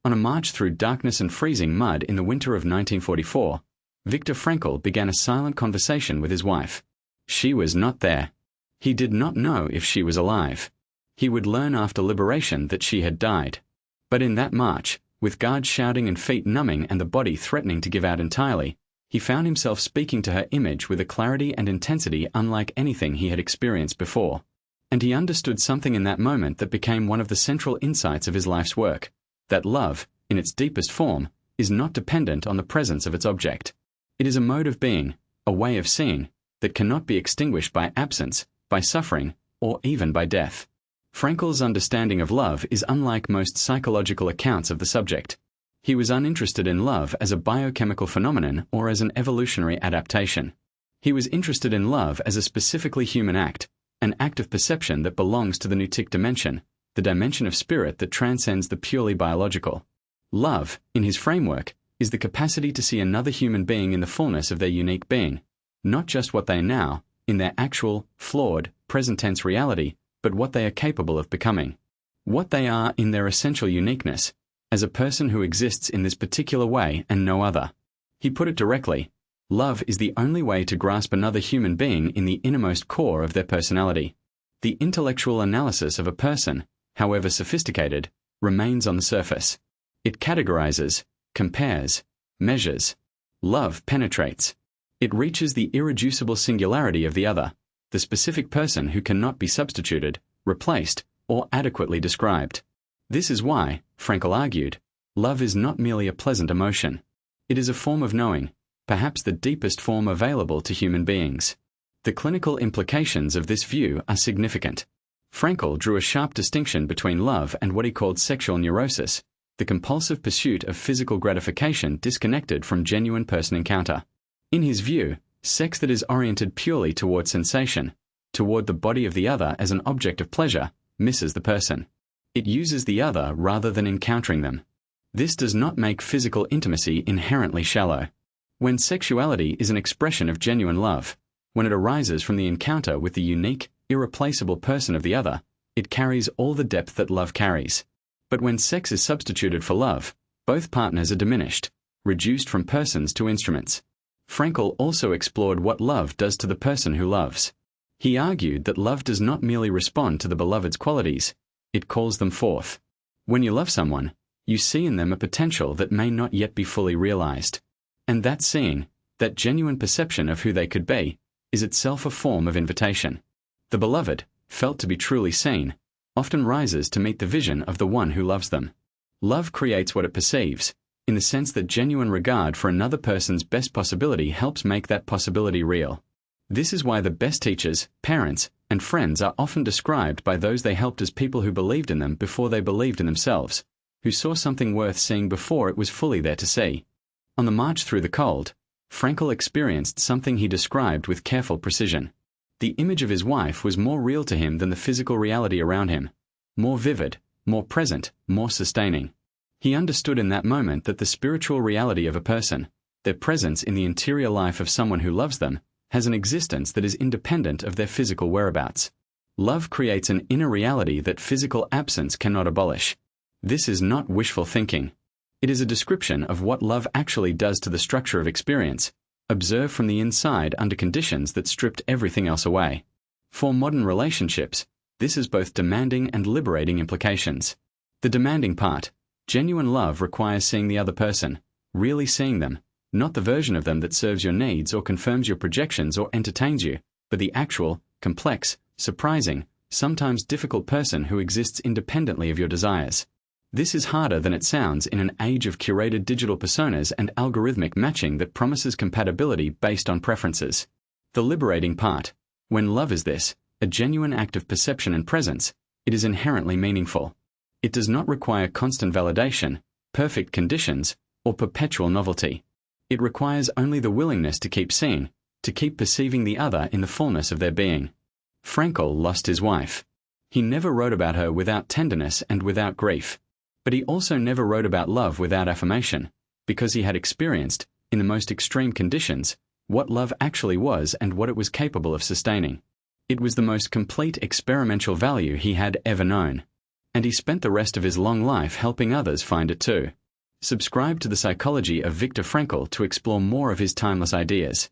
On a march through darkness and freezing mud in the winter of 1944, Viktor Frankl began a silent conversation with his wife. She was not there. He did not know if she was alive. He would learn after liberation that she had died. But in that march, with guards shouting and feet numbing and the body threatening to give out entirely, he found himself speaking to her image with a clarity and intensity unlike anything he had experienced before. And he understood something in that moment that became one of the central insights of his life's work, that love, in its deepest form, is not dependent on the presence of its object. It is a mode of being, a way of seeing, that cannot be extinguished by absence, by suffering, or even by death. Frankl's understanding of love is unlike most psychological accounts of the subject. He was uninterested in love as a biochemical phenomenon or as an evolutionary adaptation. He was interested in love as a specifically human act, an act of perception that belongs to the pneutic dimension, the dimension of spirit that transcends the purely biological. Love, in his framework, is the capacity to see another human being in the fullness of their unique being, not just what they are now, in their actual, flawed, present-tense reality, but what they are capable of becoming. What they are in their essential uniqueness, as a person who exists in this particular way and no other. He put it directly, love is the only way to grasp another human being in the innermost core of their personality. The intellectual analysis of a person, however sophisticated, remains on the surface. It categorizes, compares, measures. Love penetrates. It reaches the irreducible singularity of the other, the specific person who cannot be substituted, replaced, or adequately described. This is why, Frankl argued, love is not merely a pleasant emotion. It is a form of knowing, perhaps the deepest form available to human beings. The clinical implications of this view are significant. Frankl drew a sharp distinction between love and what he called sexual neurosis, the compulsive pursuit of physical gratification disconnected from genuine person encounter. In his view, sex that is oriented purely toward sensation, toward the body of the other as an object of pleasure, misses the person. It uses the other rather than encountering them. This does not make physical intimacy inherently shallow. When sexuality is an expression of genuine love, when it arises from the encounter with the unique, irreplaceable person of the other, it carries all the depth that love carries. But when sex is substituted for love, both partners are diminished, reduced from persons to instruments. Frankl also explored what love does to the person who loves. He argued that love does not merely respond to the beloved's qualities, it calls them forth. When you love someone, you see in them a potential that may not yet be fully realized. And that seeing, that genuine perception of who they could be, is itself a form of invitation. The beloved, felt to be truly seen, often rises to meet the vision of the one who loves them. Love creates what it perceives, in the sense that genuine regard for another person's best possibility helps make that possibility real. This is why the best teachers, parents, and friends are often described by those they helped as people who believed in them before they believed in themselves, who saw something worth seeing before it was fully there to see. On the march through the cold, Frankl experienced something he described with careful precision. The image of his wife was more real to him than the physical reality around him, more vivid, more present, more sustaining. He understood in that moment that the spiritual reality of a person, their presence in the interior life of someone who loves them, has an existence that is independent of their physical whereabouts. Love creates an inner reality that physical absence cannot abolish. This is not wishful thinking. It is a description of what love actually does to the structure of experience, observed from the inside under conditions that stripped everything else away. For modern relationships, this has both demanding and liberating implications. The demanding part, genuine love, requires seeing the other person, really seeing them, not the version of them that serves your needs or confirms your projections or entertains you, but the actual, complex, surprising, sometimes difficult person who exists independently of your desires. This is harder than it sounds in an age of curated digital personas and algorithmic matching that promises compatibility based on preferences. The liberating part, when love is this, a genuine act of perception and presence, it is inherently meaningful. It does not require constant validation, perfect conditions, or perpetual novelty. It requires only the willingness to keep seeing, to keep perceiving the other in the fullness of their being. Frankl lost his wife. He never wrote about her without tenderness and without grief. But he also never wrote about love without affirmation, because he had experienced, in the most extreme conditions, what love actually was and what it was capable of sustaining. It was the most complete experimental value he had ever known. and he spent the rest of his long life helping others find it too. Subscribe to The Psychology of Viktor Frankl to explore more of his timeless ideas.